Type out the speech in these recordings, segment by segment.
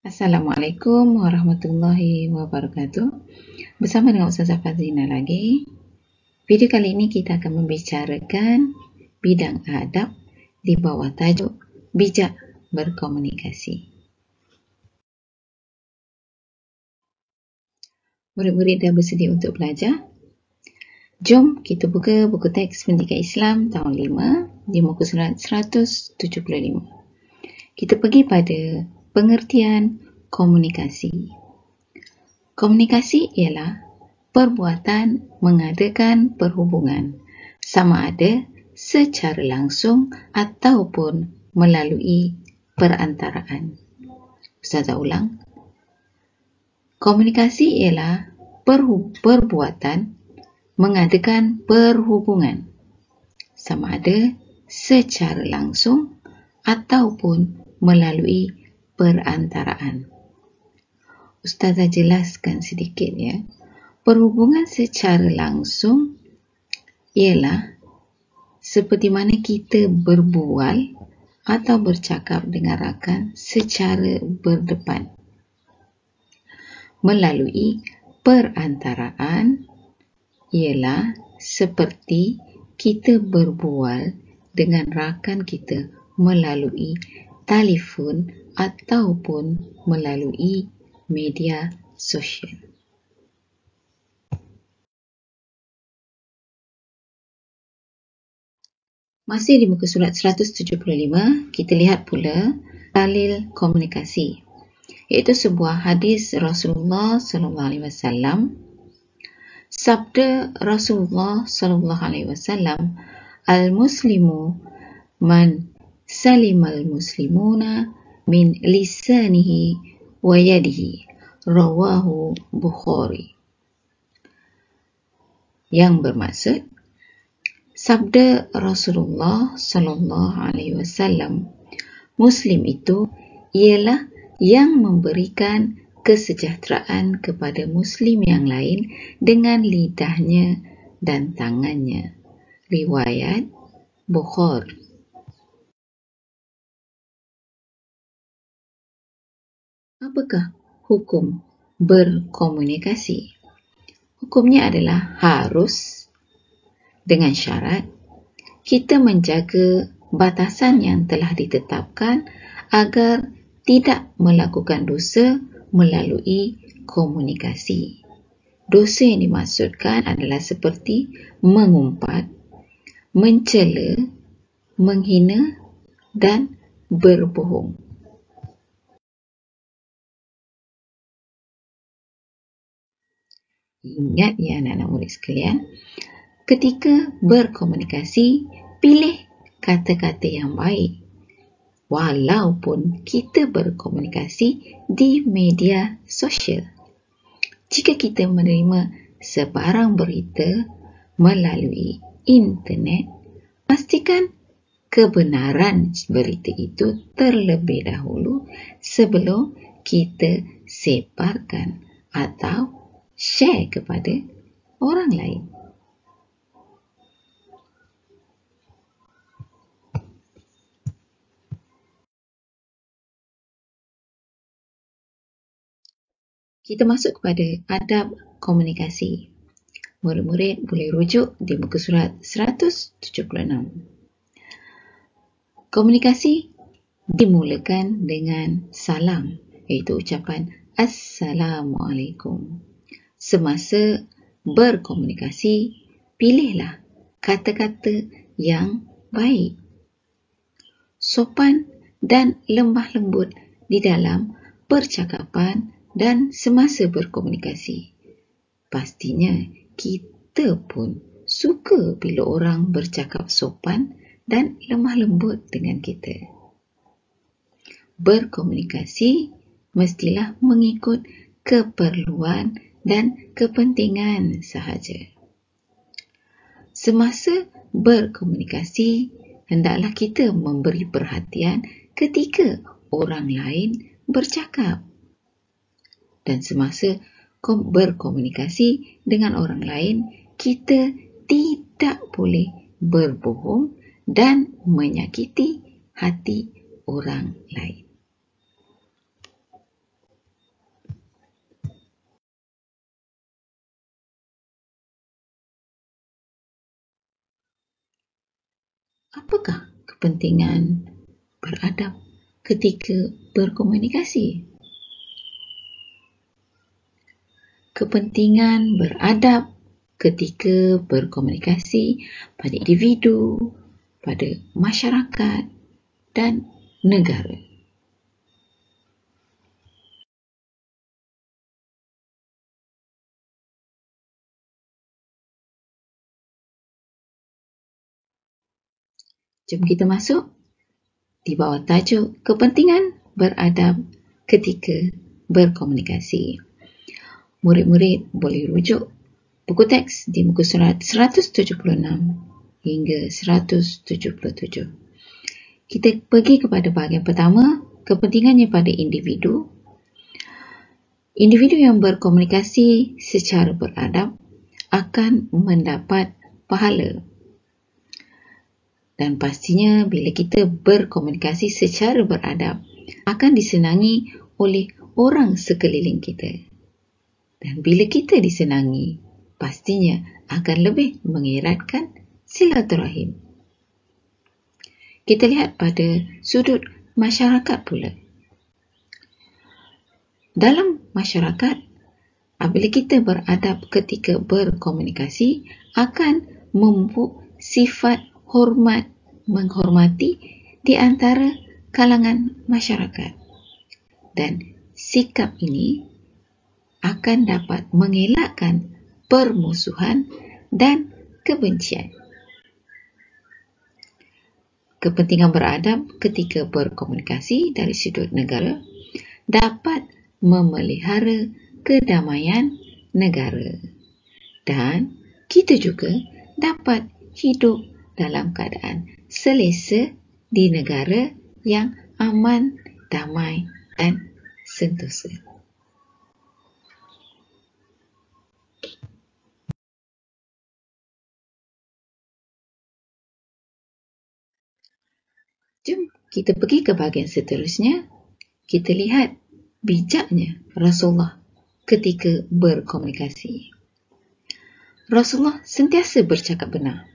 Assalamualaikum warahmatullahi wabarakatuh. Bersama dengan Ustazah Fazlina lagi. Video kali ini kita akan membicarakan bidang adab di bawah tajuk bijak berkomunikasi. Murid-murid dah bersedia untuk belajar? Jom kita buka buku teks Pendidikan Islam tahun 5 di muka surat 175. Kita pergi pada pengertian komunikasi. Komunikasi ialah perbuatan mengadakan perhubungan, sama ada secara langsung ataupun melalui perantaraan. Ustazah ulang. Komunikasi ialah perbuatan mengadakan perhubungan, sama ada secara langsung ataupun melalui perantaraan. Ustazah jelaskan sedikit ya. Perhubungan secara langsung ialah seperti mana kita berbual atau bercakap dengan rakan secara berdepan. Melalui perantaraan ialah seperti kita berbual dengan rakan kita melalui telefon ataupun melalui media sosial. Masih di muka surat 175, kita lihat pula dalil komunikasi, iaitu sebuah hadis Rasulullah SAW. Sabda Rasulullah SAW, al-muslimu man salimal muslimuna min lisanihi wa yadihi, rawahu Bukhari. Yang bermaksud, sabda Rasulullah SAW, Muslim itu ialah yang memberikan kesejahteraan kepada Muslim yang lain dengan lidahnya dan tangannya. Riwayat Bukhari. Apakah hukum berkomunikasi? Hukumnya adalah harus, dengan syarat kita menjaga batasan yang telah ditetapkan agar tidak melakukan dosa melalui komunikasi. Dosa yang dimaksudkan adalah seperti mengumpat, mencela, menghina dan berbohong. Ingat ya anak-anak murid sekalian, ketika berkomunikasi, pilih kata-kata yang baik. Walaupun kita berkomunikasi di media sosial. Jika kita menerima sebarang berita melalui internet, pastikan kebenaran berita itu terlebih dahulu sebelum kita sebarkan atau share kepada orang lain. Kita masuk kepada adab komunikasi. Murid-murid boleh rujuk di muka surat 176. Komunikasi dimulakan dengan salam, iaitu ucapan Assalamualaikum. Semasa berkomunikasi, pilihlah kata-kata yang baik, sopan dan lemah lembut di dalam percakapan dan semasa berkomunikasi. Pastinya kita pun suka bila orang bercakap sopan dan lemah lembut dengan kita. Berkomunikasi mestilah mengikut keperluan dan kepentingan sahaja. Semasa berkomunikasi, hendaklah kita memberi perhatian ketika orang lain bercakap. Dan semasa berkomunikasi dengan orang lain, kita tidak boleh berbohong dan menyakiti hati orang lain. Apakah kepentingan beradab ketika berkomunikasi? Kepentingan beradab ketika berkomunikasi pada individu, pada masyarakat dan negara. Jom kita masuk di bawah tajuk kepentingan beradab ketika berkomunikasi. Murid-murid boleh rujuk buku teks di muka surat 176 hingga 177. Kita pergi kepada bahagian pertama, kepentingannya pada individu. Individu yang berkomunikasi secara beradab akan mendapat pahala. Dan pastinya bila kita berkomunikasi secara beradab akan disenangi oleh orang sekeliling kita. Dan bila kita disenangi, pastinya akan lebih mengeratkan silaturahim. Kita lihat pada sudut masyarakat pula. Dalam masyarakat, apabila kita beradab ketika berkomunikasi, akan memupuk sifat hormat, menghormati di antara kalangan masyarakat. Dan sikap ini akan dapat mengelakkan permusuhan dan kebencian. Kepentingan beradab ketika berkomunikasi dari sudut negara dapat memelihara kedamaian negara. Dan kita juga dapat hidup dalam keadaan selesa di negara yang aman, damai dan sentosa. Jom kita pergi ke bahagian seterusnya. Kita lihat bijaknya Rasulullah ketika berkomunikasi. Rasulullah sentiasa bercakap benar.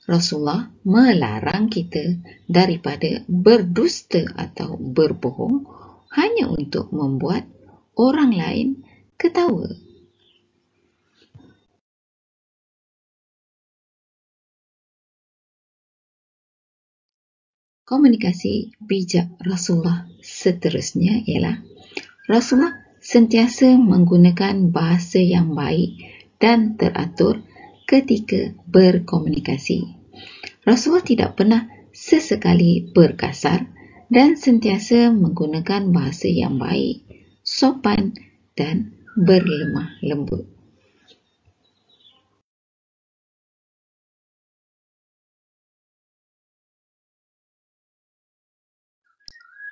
Rasulullah melarang kita daripada berdusta atau berbohong hanya untuk membuat orang lain ketawa. Komunikasi bijak Rasulullah seterusnya ialah Rasulullah sentiasa menggunakan bahasa yang baik dan teratur ketika berkomunikasi. Rasulullah tidak pernah sesekali berkasar dan sentiasa menggunakan bahasa yang baik, sopan dan berlemah lembut.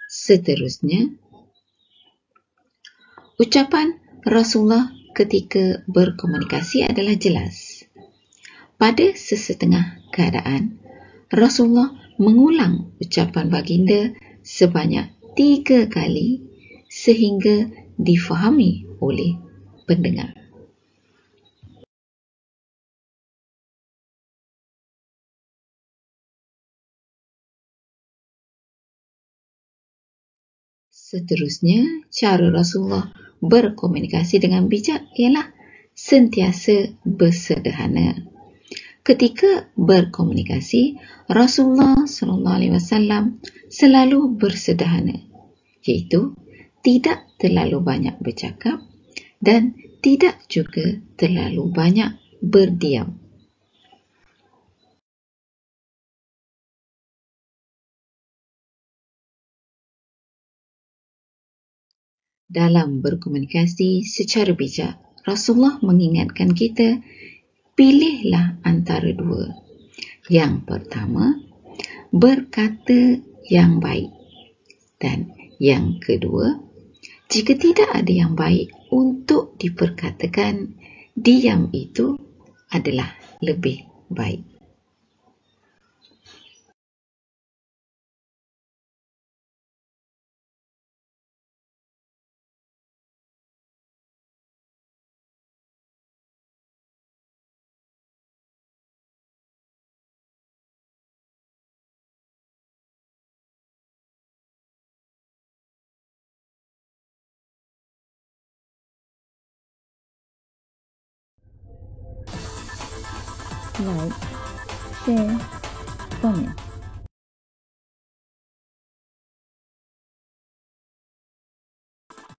Seterusnya, ucapan Rasulullah ketika berkomunikasi adalah jelas. Pada sesetengah keadaan, Rasulullah mengulang ucapan baginda sebanyak 3 kali sehingga difahami oleh pendengar. Seterusnya, cara Rasulullah berkomunikasi dengan bijak ialah sentiasa bersederhana. Ketika berkomunikasi, Rasulullah SAW selalu bersederhana, iaitu tidak terlalu banyak bercakap dan tidak juga terlalu banyak berdiam. Dalam berkomunikasi secara bijak, Rasulullah mengingatkan kita, pilihlah antara dua. Yang pertama, berkata yang baik. Dan yang kedua, jika tidak ada yang baik untuk diperkatakan, diam itu adalah lebih baik. like, share, komen.